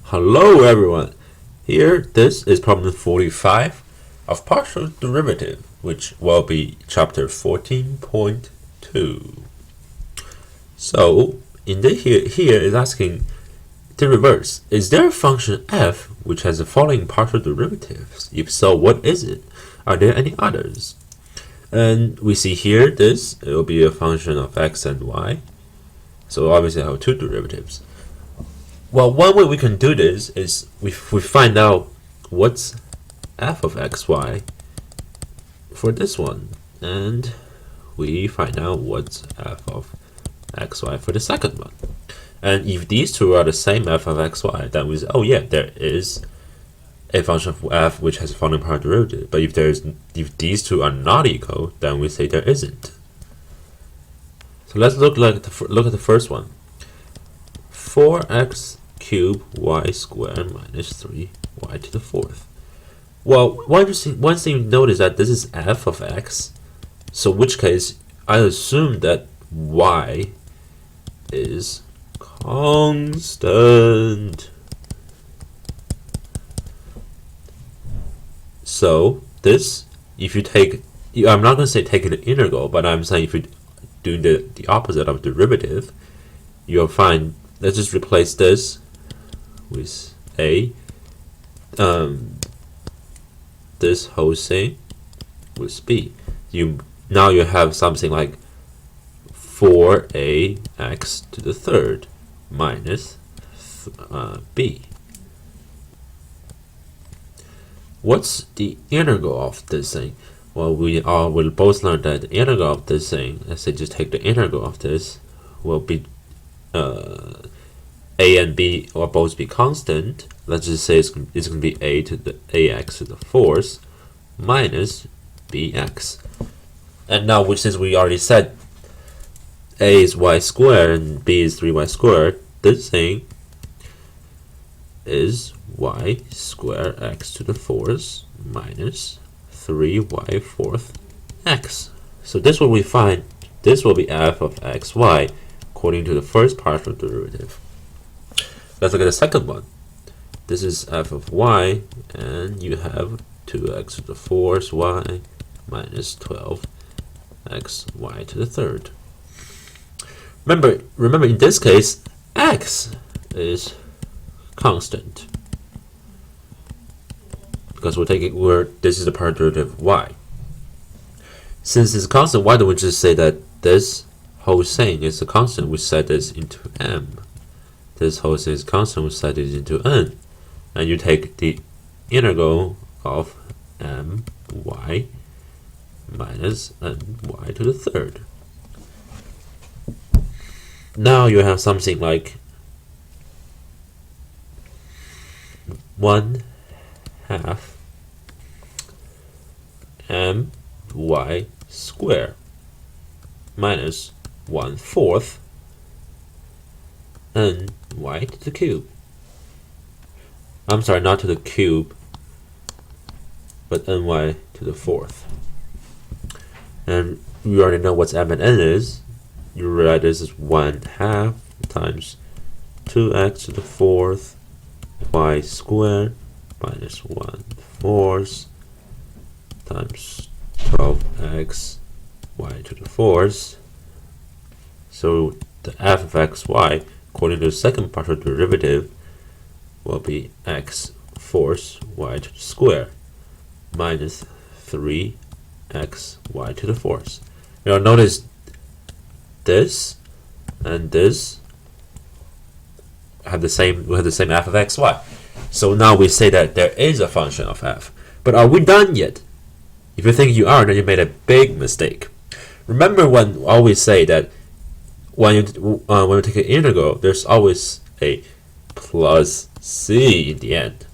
Hello everyone! Here, this is problem 45 of partial derivative, which will be chapter 14.2. So, here is asking the reverse. Is there a function f which has the following partial derivatives? If so, what is it? Are there any others? And we see here it will be a function of x and y. So obviously I have two derivatives. Well, one way we can do this is we find out what's f of xy for this one, and we find out what's f of xy for the second one. And if these two are the same f of xy, then we say, oh yeah, there is a function of f which has a following partial derivative. But if these two are not equal, then we say there isn't. So let's look at the first one. 4x cubed y squared minus 3y to the fourth. Well, one thing you notice that this is f of x, so in which case I assume that y is constant. So this, if you take, I'm not going to say take an integral, but I'm saying if you do the opposite of derivative, you'll find, let's just replace this with a this whole thing with b. Now you have something like 4ax to the third minus b. What's the integral of this thing? Well, we'll both learn that the integral of this thing, let's say just take the integral of this, will be a and b will both be constant. Let's just say it's going to be ax to the fourth minus bx. And now, since we already said a is y squared and b is 3y squared, this thing is y squared x to the fourth minus 3y fourth x. So this will we find. This will be f of xy according to the first partial derivative. Let's look at the second one. This is f of y, and you have 2x to the fourth y minus 12x y to the third. Remember in this case, x is constant because this is the partial derivative of y. Since it's constant, why don't we just say that this whole thing is a constant? We set this into m. This whole thing is constant, we set it into n. And you take the integral of my minus ny to the third. Now you have something like 1/2 my squared minus 1/4 ny to the cube. I'm sorry, not to the cube, but ny to the fourth. And you already know what m and n is. You realize this is 1/2 times 2x to the fourth y squared minus 1/4 times 12x y to the fourth. So the f of xy, according to the second partial derivative, will be x fourth y to the square minus 3x y to the fourth. Now notice this and this have the same f of xy. So now we say that there is a function of f. But are we done yet? If you think you are, then you made a big mistake. Remember when we always say that when you take an integral, there's always a plus c in the end,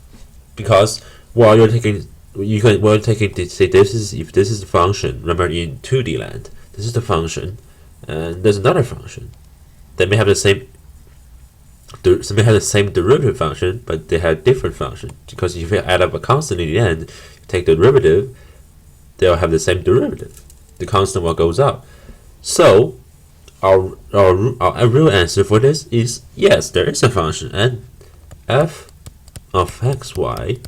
because while you're taking, say this is, if this is the function. Remember in 2D land, this is the function, and there's another function. They may have the same derivative function, but they have different function, because if you add up a constant in the end, you take the derivative, they'll have the same derivative. The constant will goes up. So our real answer for this is yes, there is a function, and f of xy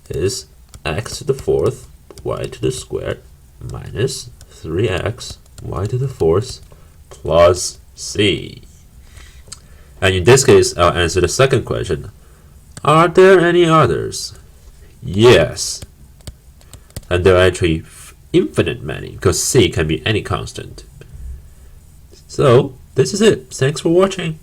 is x to the fourth y to the squared minus 3x y to the fourth plus c. And in this case, I'll answer the second question. Are there any others? Yes. And there are actually infinite many, because c can be any constant. So, this is it. Thanks for watching.